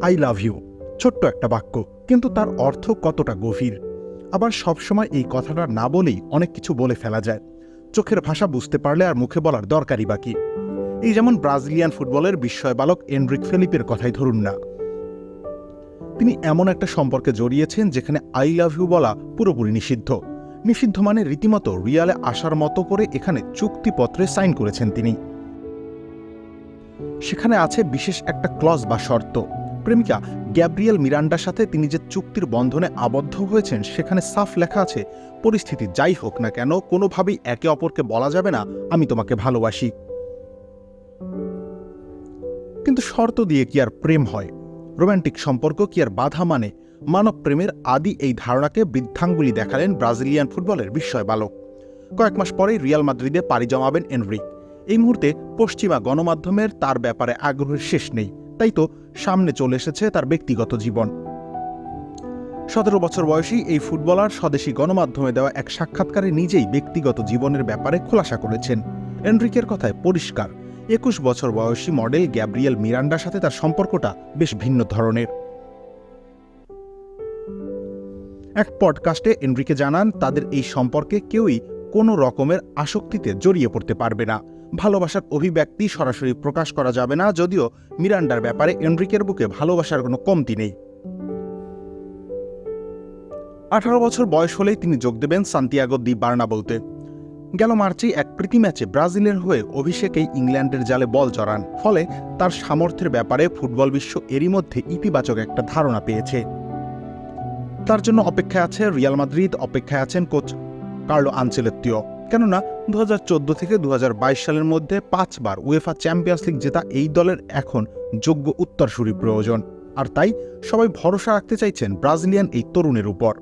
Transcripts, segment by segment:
I love you, ছোট্ট একটা বাক্য, কিন্তু তার অর্থ কতটা গভীর। আবার সবসময় এই কথাটা না বলেই অনেক কিছু বলে ফেলা যায়। চোখের ভাষা বুঝতে পারলে আর মুখে বলার দরকারই বাকি। এই যেমন ব্রাজিলিয়ান ফুটবলের বিস্ময় বালক এনরিক ফেলিপের কথাই ধরুন না। তিনি এমন একটা সম্পর্কে জড়িয়েছেন যেখানে আই লাভ ইউ বলা পুরোপুরি নিষিদ্ধ। নিষিদ্ধ মানে রীতিমতো রিয়ালে আসার মতো করে এখানে চুক্তিপত্রে সাইন করেছেন তিনি। সেখানে আছে বিশেষ একটা ক্লজ বা শর্ত। প্রেমিকা গ্যাব্রিয়েল মিরান্ডার সাথে তিনি যে চুক্তির বন্ধনে আবদ্ধ হয়েছেন সেখানে সাফ লেখা আছে, পরিস্থিতি যাই হোক না কেন কোনোভাবেই একে অপরকে বলা যাবে না আমি তোমাকে ভালোবাসি। কিন্তু শর্ত দিয়ে কি আর প্রেম হয়? রোম্যান্টিক সম্পর্ক কি আর বাধা মানে? মানব প্রেমের আদি এই ধারণাকে বৃদ্ধাঙ্গুলি দেখালেন ব্রাজিলিয়ান ফুটবলের বিস্ময় বালক। কয়েক মাস পরেই রিয়াল মাদ্রিদে পাড়ি জমাবেন এনরিক। এই মুহূর্তে পশ্চিমা গণমাধ্যমের তার ব্যাপারে আগ্রহের শেষ নেই, তাই তো সামনে চলে এসেছে তার ব্যক্তিগত জীবন। 17 বছর বয়সী এই ফুটবলার স্বদেশী গণমাধ্যমে দেওয়া এক সাক্ষাৎকারে নিজেই ব্যক্তিগত জীবনের ব্যাপারে খোলাসা করেছেন। এনরিকের কথায় পরিষ্কার, 21 বছর বয়সী মডেল গ্যাব্রিয়েল মিরান্ডার সাথে তার সম্পর্কটা বেশ ভিন্ন ধরনের। এক পডকাস্টে এনরিকে জানান তাদের এই সম্পর্কে কেউই কোনো রকমের আসক্তিতে জড়িয়ে পড়তে পারবে না। ভালোবাসার অভিব্যক্তি সরাসরি প্রকাশ করা যাবে না, যদিও মিরান্ডার ব্যাপারে এনরিকের বুকে ভালোবাসার কোনো কমতি নেই। 18 বছর বয়স হলেই তিনি যোগ দেবেন সান্তিয়াগো দি বার্নাবোতে। গেল মার্চেই এক প্রীতি ম্যাচে ব্রাজিলের হয়ে অভিষেকেই ইংল্যান্ডের জালে বল জড়ান। ফলে তার সামর্থ্যের ব্যাপারে ফুটবল বিশ্ব এরই মধ্যে ইতিবাচক একটা ধারণা পেয়েছে। তার জন্য অপেক্ষায় আছে রিয়াল মাদ্রিদ, অপেক্ষায় আছেন কোচ কার্লো আনচেলত্তিও। কেননা 2014 থেকে 2022 সালের মধ্যে 5 বার উয়েফা চ্যাম্পিয়ন্স লিগ জেতা এই দলের এখন যোগ্য উত্তরসূরি প্রয়োজন। আর তাই সবাই ভরসা রাখতে চাইছেন ব্রাজিলিয়ান এই তরুণের উপর।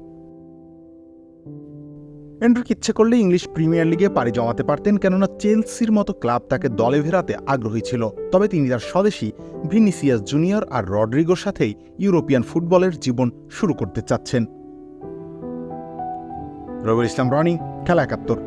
এনরিক ইচ্ছে করলে ইংলিশ প্রিমিয়ার লিগে পাড়ি জমাতে পারতেন, কেননা চেলসির মতো ক্লাব তাকে দলে ফেরাতে আগ্রহী ছিল। তবে তিনি তার স্বদেশী ভিনিসিয়াস জুনিয়র আর রড্রিগোর সাথেই ইউরোপিয়ান ফুটবলের জীবন শুরু করতে চাচ্ছেন। রবিউল ইসলাম রনি, খেলা 71।